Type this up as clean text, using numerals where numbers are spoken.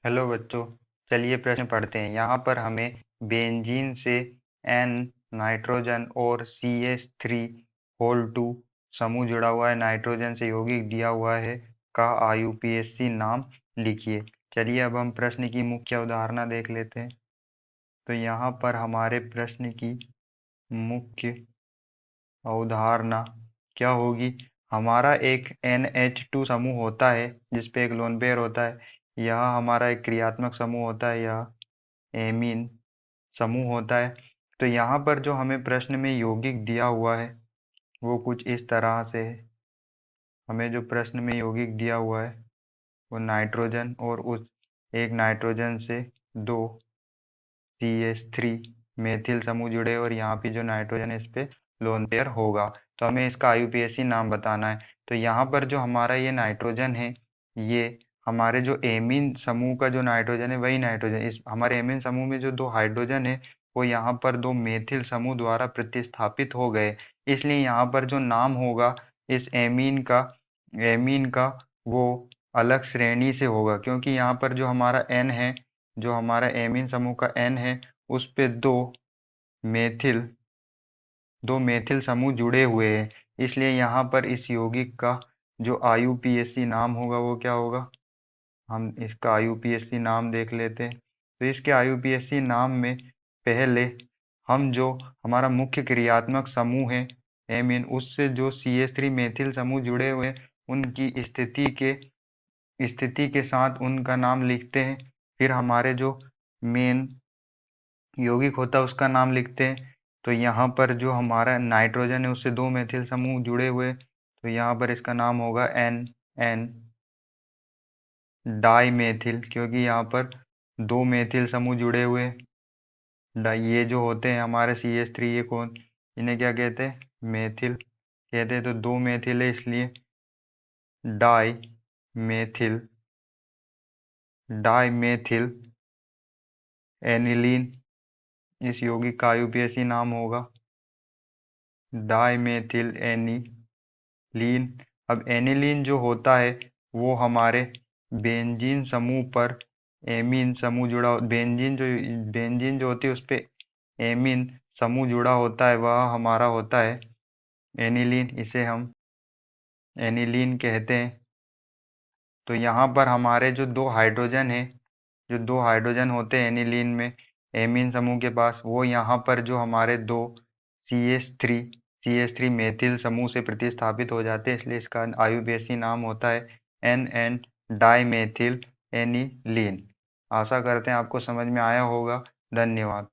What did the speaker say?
Hello बच्चों। चलिए प्रश्न पढ़ते हैं। यहाँ पर हमें बेंजीन से एन नाइट्रोजन और CH3 समूह जुड़ा हुआ है, नाइट्रोजन से यौगिक दिया हुआ है, का IUPAC नाम लिखिए। चलिए अब हम प्रश्न की मुख्य अवधारणा देख लेते हैं। तो यहाँ पर हमारे प्रश्न की मुख्य अवधारणा क्या होगी। हमारा एक NH2 समूह होता है जिसपे एक लोन पेयर होता है। यह हमारा एक क्रियात्मक समूह होता है, यह एमीन समूह होता है। तो यहाँ पर जो हमें प्रश्न में यौगिक दिया हुआ है वो कुछ इस तरह से है। हमें जो प्रश्न में यौगिक दिया हुआ है वो नाइट्रोजन और उस एक नाइट्रोजन से दो CH3 मेथिल समूह जुड़े, और यहाँ पे जो नाइट्रोजन है इस पे लोन पेयर होगा। तो हमें इसका IUPAC नाम बताना है। तो यहाँ पर जो हमारा ये नाइट्रोजन है, ये हमारे जो एमीन समूह का जो नाइट्रोजन है वही नाइट्रोजन, इस हमारे एमीन समूह में जो दो हाइड्रोजन है वो यहाँ पर दो मेथिल समूह द्वारा प्रतिस्थापित हो गए। इसलिए यहाँ पर जो नाम होगा इस एमीन का वो अलग श्रेणी से होगा, क्योंकि यहाँ पर जो हमारा एन है, जो हमारा एमीन समूह का एन है, उस पे मेथिल दो मेथिल समूह जुड़े हुए हैं। इसलिए यहाँ पर इस यौगिक का जो IUPAC नाम होगा वो क्या होगा। हम इसका IUPAC नाम देख लेते हैं। तो इसके IUPAC नाम में पहले हम जो हमारा मुख्य क्रियात्मक समूह है एमीन, उससे जो CH3 मेथिल समूह जुड़े हुए हैं उनकी स्थिति के साथ उनका नाम लिखते हैं। फिर हमारे जो मेन यौगिक होता है उसका नाम लिखते हैं। तो यहाँ पर जो हमारा नाइट्रोजन है उससे दो मेथिल समूह जुड़े हुए, तो यहाँ पर इसका नाम होगा एन एन डाई मेथिल, क्योंकि यहाँ पर दो मेथिल समूह जुड़े हुए। ये जो होते हैं हमारे CH3, ये कौन, इन्हें क्या कहते हैं, मेथिल कहते हैं। तो दो मेथिल है इसलिए dimethyl dimethyl aniline इस यौगिक का IUPAC नाम होगा डाई मेथिल एनिलीन। अब एनिलीन जो होता है वो हमारे बेंजीन समूह पर एमीन समूह जुड़ा, बेंजीन जो होती है उस पे एमीन समूह जुड़ा होता है, वह हमारा होता है एनिलीन, इसे हम एनिलीन कहते हैं। तो यहाँ पर हमारे जो दो हाइड्रोजन है, जो दो हाइड्रोजन होते हैं एनिलीन में एमीन समूह के पास, वो यहाँ पर जो हमारे दो CH3 मेथिल समूह से प्रतिस्थापित हो जाते हैं, इसलिए इसका IUPAC नाम होता है NN डाई मेथिल एनिलीन। आशा करते हैं आपको समझ में आया होगा। धन्यवाद।